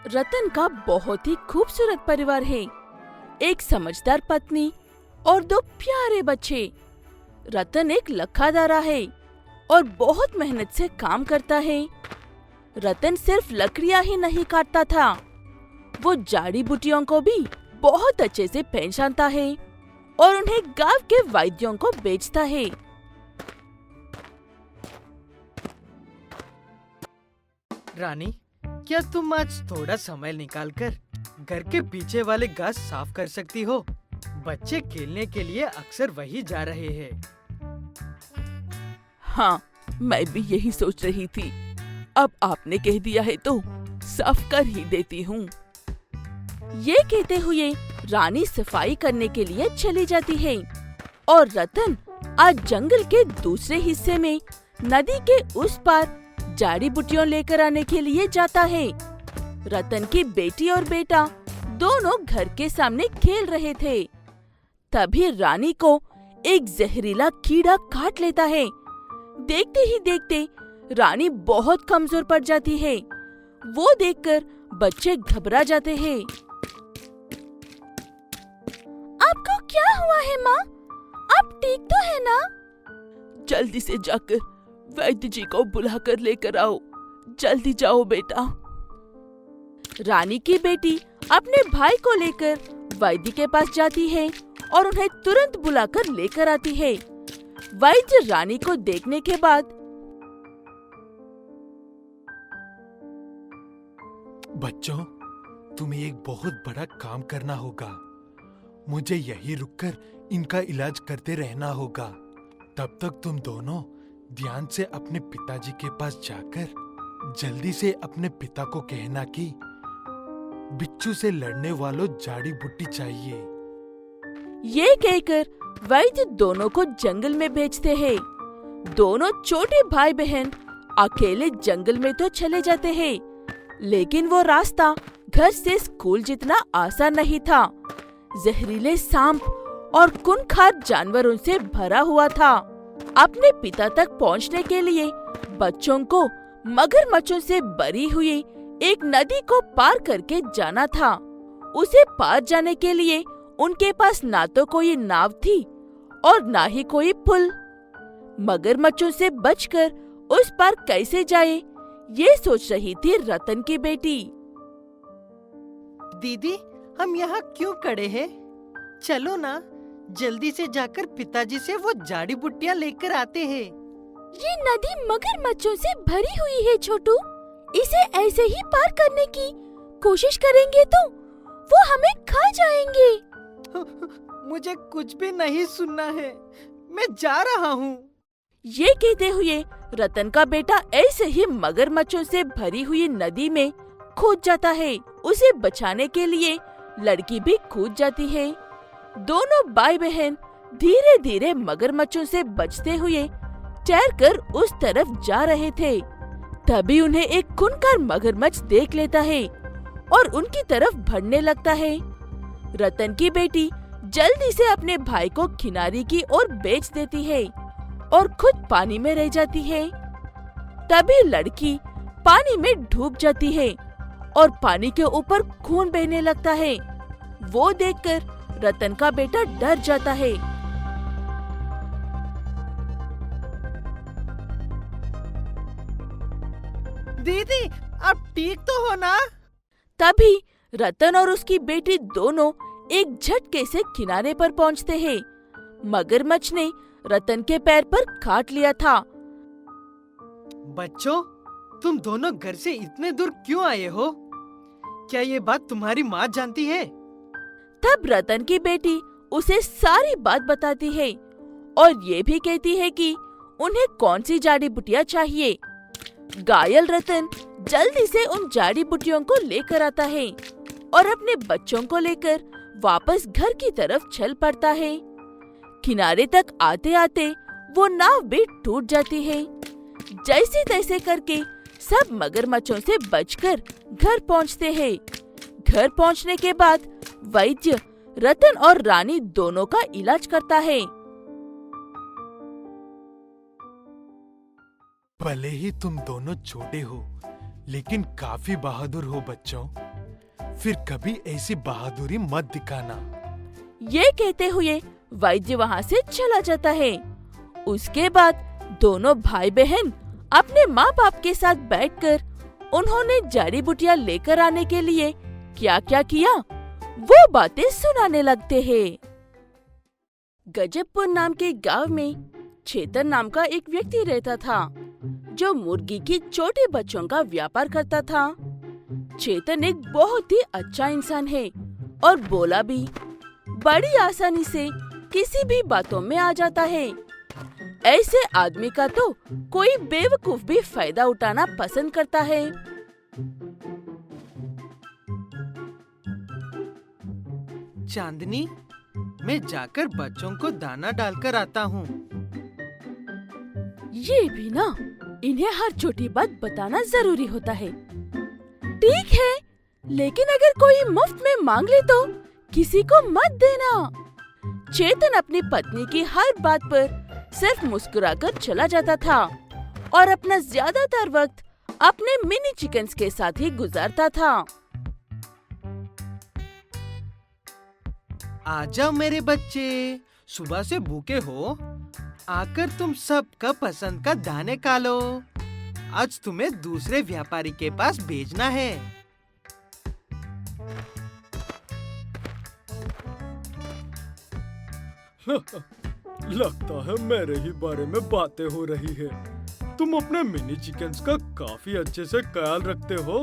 रतन का बहुत ही खूबसूरत परिवार है। एक समझदार पत्नी और दो प्यारे बच्चे। रतन एक लखादारा है और बहुत मेहनत से काम करता है। रतन सिर्फ लकड़ियां ही नहीं काटता था, वो जड़ी बूटियों को भी बहुत अच्छे से पहचानता है और उन्हें गांव के वैद्यों को बेचता है। रानी, क्या तुम आज थोड़ा समय निकालकर घर के पीछे वाले घास साफ कर सकती हो? बच्चे खेलने के लिए अक्सर वही जा रहे हैं। हाँ, मैं भी यही सोच रही थी। अब आपने कह दिया है तो साफ कर ही देती हूँ। ये कहते हुए रानी सफाई करने के लिए चली जाती है और रतन आज जंगल के दूसरे हिस्से में नदी के उस पार जड़ी बूटियां लेकर आने के लिए जाता है। रतन की बेटी और बेटा दोनों घर के सामने खेल रहे थे। तभी रानी को एक जहरीला कीड़ा काट लेता है। देखते ही देखते रानी बहुत कमजोर पड़ जाती है। वो देखकर बच्चे घबरा जाते हैं। आपको क्या हुआ है माँ? आप ठीक तो है ना? जल्दी से जाकर वैद्य जी को बुलाकर लेकर आओ। जल्दी जाओ बेटा। रानी की बेटी अपने भाई को लेकर वैद्य के पास जाती है और उन्हें तुरंत बुलाकर लेकर आती है। वैद्य रानी को देखने के बाद, बच्चों, तुम्हें एक बहुत बड़ा काम करना होगा। मुझे यहीं रुककर इनका इलाज करते रहना होगा। तब तक तुम दोनों ध्यान से अपने पिताजी के पास जाकर जल्दी से अपने पिता को कहना कि बिच्छू से लड़ने वालों जड़ी बूटी चाहिए। ये कहकर वैद्य दोनों को जंगल में भेजते हैं। दोनों छोटे भाई बहन अकेले जंगल में तो चले जाते हैं, लेकिन वो रास्ता घर से स्कूल जितना आसान नहीं था। जहरीले सांप और खूंखार जानवरों से भरा हुआ था। अपने पिता तक पहुंचने के लिए बच्चों को मगरमच्छों से भरी हुई एक नदी को पार करके जाना था। उसे पार जाने के लिए उनके पास ना तो कोई नाव थी और ना ही कोई पुल। मगरमच्छों से बचकर उस पार कैसे जाए, ये सोच रही थी रतन की बेटी। दीदी, हम यहाँ क्यों खड़े हैं? चलो ना, जल्दी से जाकर पिताजी से वो जड़ी बूटियां लेकर आते हैं। ये नदी मगरमच्छों से भरी हुई है छोटू। इसे ऐसे ही पार करने की कोशिश करेंगे तो वो हमें खा जाएंगे। मुझे कुछ भी नहीं सुनना है, मैं जा रहा हूँ। ये कहते हुए रतन का बेटा ऐसे ही मगरमच्छों से भरी हुई नदी में कूद जाता है। उसे बचाने के लिए लड़की भी कूद जाती है। दोनों भाई बहन धीरे धीरे मगरमच्छों से बचते हुए तैरकर उस तरफ जा रहे थे। तभी उन्हें एक खूंखार मगरमच्छ देख लेता है और उनकी तरफ बढ़ने लगता है। रतन की बेटी जल्दी से अपने भाई को किनारे की ओर बेच देती है और खुद पानी में रह जाती है। तभी लड़की पानी में डूब जाती है और पानी के ऊपर खून बहने लगता है। वो देखकर रतन का बेटा डर जाता है। दीदी, आप ठीक तो हो ना? तभी रतन और उसकी बेटी दोनों एक झटके से किनारे पर पहुंचते हैं। मगरमच्छ ने रतन के पैर पर काट लिया था। बच्चों, तुम दोनों घर से इतने दूर क्यों आए हो? क्या ये बात तुम्हारी माँ जानती है? तब रतन की बेटी उसे सारी बात बताती है और ये भी कहती है कि उन्हें कौन सी जड़ी बूटियां चाहिए। घायल रतन जल्दी से उन जड़ी बूटियों को लेकर आता है और अपने बच्चों को लेकर वापस घर की तरफ चल पड़ता है। किनारे तक आते आते वो नाव भी टूट जाती है। जैसे तैसे करके सब मगरमच्छों से बचकर घर पहुंचते हैं। घर पहुंचने के बाद वैद्य रतन और रानी दोनों का इलाज करता है। भले ही तुम दोनों छोटे हो, लेकिन काफी बहादुर हो बच्चों। फिर कभी ऐसी बहादुरी मत दिखाना। ये कहते हुए वैद्य वहाँ से चला जाता है। उसके बाद दोनों भाई बहन अपने माँ बाप के साथ बैठकर उन्होंने जड़ी बूटियाँ लेकर आने के लिए क्या क्या किया वो बातें सुनाने लगते हैं। गजबपुर नाम के गांव में चेतन नाम का एक व्यक्ति रहता था जो मुर्गी की छोटे बच्चों का व्यापार करता था। चेतन एक बहुत ही अच्छा इंसान है और बोला भी बड़ी आसानी से किसी भी बातों में आ जाता है। ऐसे आदमी का तो कोई बेवकूफ भी फायदा उठाना पसंद करता है। चांदनी, मैं जाकर बच्चों को दाना डालकर आता हूँ। ये भी ना, इन्हें हर छोटी बात बताना जरूरी होता है। ठीक है, लेकिन अगर कोई मुफ्त में मांग ले तो किसी को मत देना। चेतन अपनी पत्नी की हर बात पर सिर्फ मुस्कुराकर चला जाता था और अपना ज्यादातर वक्त अपने मिनी चिकन्स के साथ ही गुजारता था। आ जाओ मेरे बच्चे, सुबह से भूखे हो, आकर तुम सबका पसंद का दाने खा लो। आज तुम्हें दूसरे व्यापारी के पास भेजना है। लगता है मेरे ही बारे में बातें हो रही है। तुम अपने मिनी चिकन्स का काफी अच्छे से ख्याल रखते हो।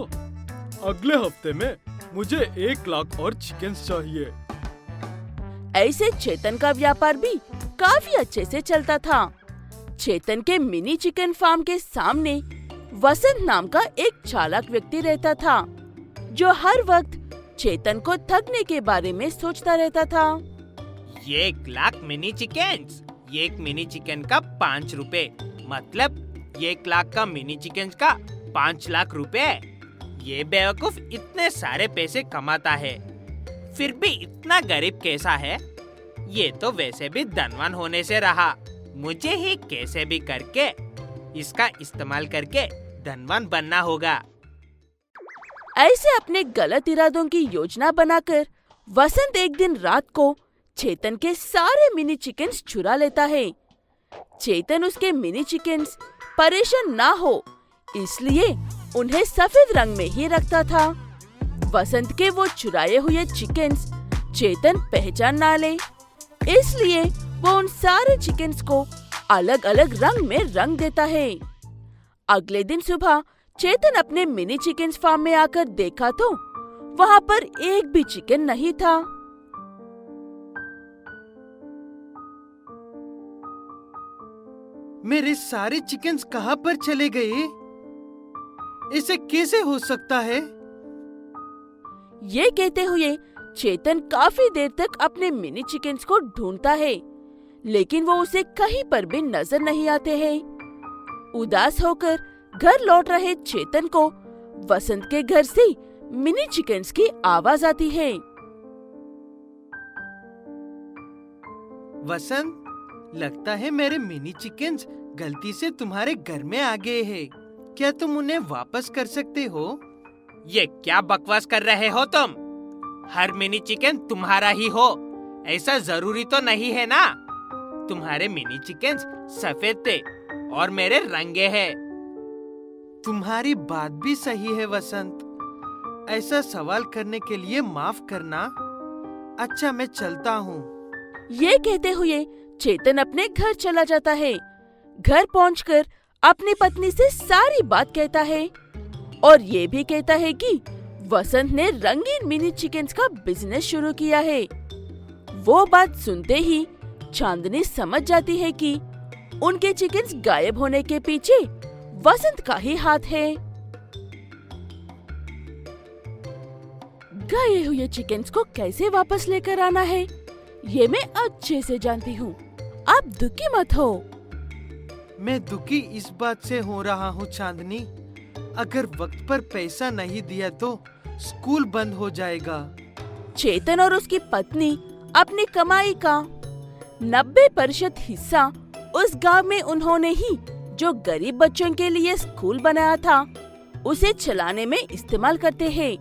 अगले हफ्ते में मुझे 1 लाख और चिकन्स चाहिए। ऐसे चेतन का व्यापार भी काफी अच्छे से चलता था। चेतन के मिनी चिकन फार्म के सामने वसंत नाम का एक चालाक व्यक्ति रहता था जो हर वक्त चेतन को ठगने के बारे में सोचता रहता था। ये 1 लाख मिनी चिकन्स, ये एक मिनी चिकन का 5 रुपए, मतलब 1 लाख का मिनी चिकन का 5 लाख रुपए। ये बेवकूफ इतने सारे पैसे कमाता है, फिर भी इतना गरीब कैसा है? ये तो वैसे भी धनवान होने से रहा। मुझे ही कैसे भी करके इसका इस्तेमाल करके धनवान बनना होगा। ऐसे अपने गलत इरादों की योजना बनाकर वसंत एक दिन रात को चेतन के सारे मिनी चिकन्स चुरा लेता है। चेतन उसके मिनी चिकन्स परेशान ना हो इसलिए उन्हें सफेद रंग में ही रखता था। वसंत के वो चुराए हुए चिकन्स चेतन पहचान ना ले, इसलिए वो उन सारे चिकन्स को अलग अलग रंग में रंग देता है। अगले दिन सुबह चेतन अपने मिनी चिकन्स फार्म में आकर देखा तो वहाँ पर एक भी चिकन नहीं था। मेरे सारे चिकन्स कहाँ पर चले गए? इसे कैसे हो सकता है? ये कहते हुए चेतन काफी देर तक अपने मिनी चिकन्स को ढूंढता है, लेकिन वो उसे कहीं पर भी नजर नहीं आते हैं। उदास होकर घर लौट रहे चेतन को वसंत के घर से मिनी चिकन्स की आवाज आती है। वसंत, लगता है मेरे मिनी चिकन्स गलती से तुम्हारे घर में आ गए हैं। क्या तुम उन्हें वापस कर सकते हो? ये क्या बकवास कर रहे हो तुम? हर मिनी चिकन तुम्हारा ही हो ऐसा जरूरी तो नहीं है ना। तुम्हारे मिनी चिकन सफेद थे और मेरे रंगे हैं। तुम्हारी बात भी सही है वसंत। ऐसा सवाल करने के लिए माफ करना। अच्छा, मैं चलता हूँ। ये कहते हुए चेतन अपने घर चला जाता है। घर पहुंचकर अपनी पत्नी से सारी बात कहता है और ये भी कहता है कि वसंत ने रंगीन मिनी चिकन्स का बिजनेस शुरू किया है। वो बात सुनते ही चांदनी समझ जाती है कि उनके चिकन्स गायब होने के पीछे वसंत का ही हाथ है। गए हुए चिकन्स को कैसे वापस लेकर आना है ये मैं अच्छे से जानती हूँ। आप दुखी मत हो। मैं दुखी इस बात से हो रहा हूँ चांदनी, अगर वक्त पर पैसा नहीं दिया तो स्कूल बंद हो जाएगा। चेतन और उसकी पत्नी अपनी कमाई का 90% हिस्सा उस गांव में उन्होंने ही जो गरीब बच्चों के लिए स्कूल बनाया था उसे चलाने में इस्तेमाल करते हैं।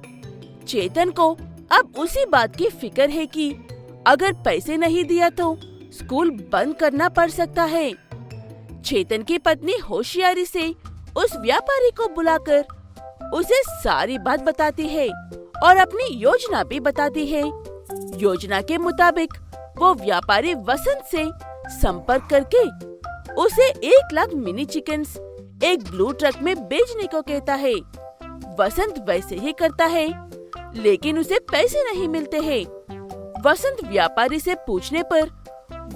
चेतन को अब उसी बात की फिक्र है कि अगर पैसे नहीं दिया तो स्कूल बंद करना पड़ सकता है। चेतन की पत्नी होशियारी से उस व्यापारी को बुलाकर उसे सारी बात बताती है और अपनी योजना भी बताती है। योजना के मुताबिक वो व्यापारी वसंत से संपर्क करके उसे 1 लाख मिनी चिकन्स एक ब्लू ट्रक में बेचने को कहता है। वसंत वैसे ही करता है, लेकिन उसे पैसे नहीं मिलते हैं। वसंत व्यापारी से पूछने पर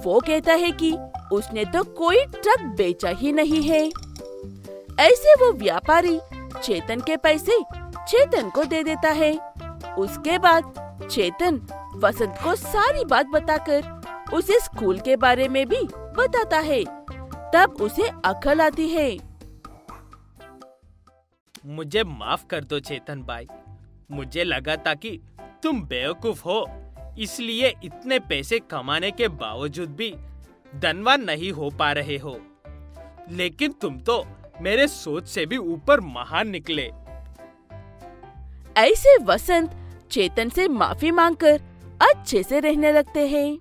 वो कहता है कि उसने तो कोई ट्रक बेचा ही नहीं है। ऐसे वो व्यापारी चेतन के पैसे चेतन को दे देता है। उसके बाद चेतन वसंत को सारी बात बताकर उसे स्कूल के बारे में भी बताता है। तब उसे अकल आती है। मुझे माफ कर दो चेतन भाई, मुझे लगा था कि तुम बेवकूफ हो, इसलिए इतने पैसे कमाने के बावजूद भी धनवान नहीं हो पा रहे हो। लेकिन तुम तो मेरे सोच से भी ऊपर महान निकले। ऐसे वसंत चेतन से माफी मांगकर अच्छे से रहने लगते हैं।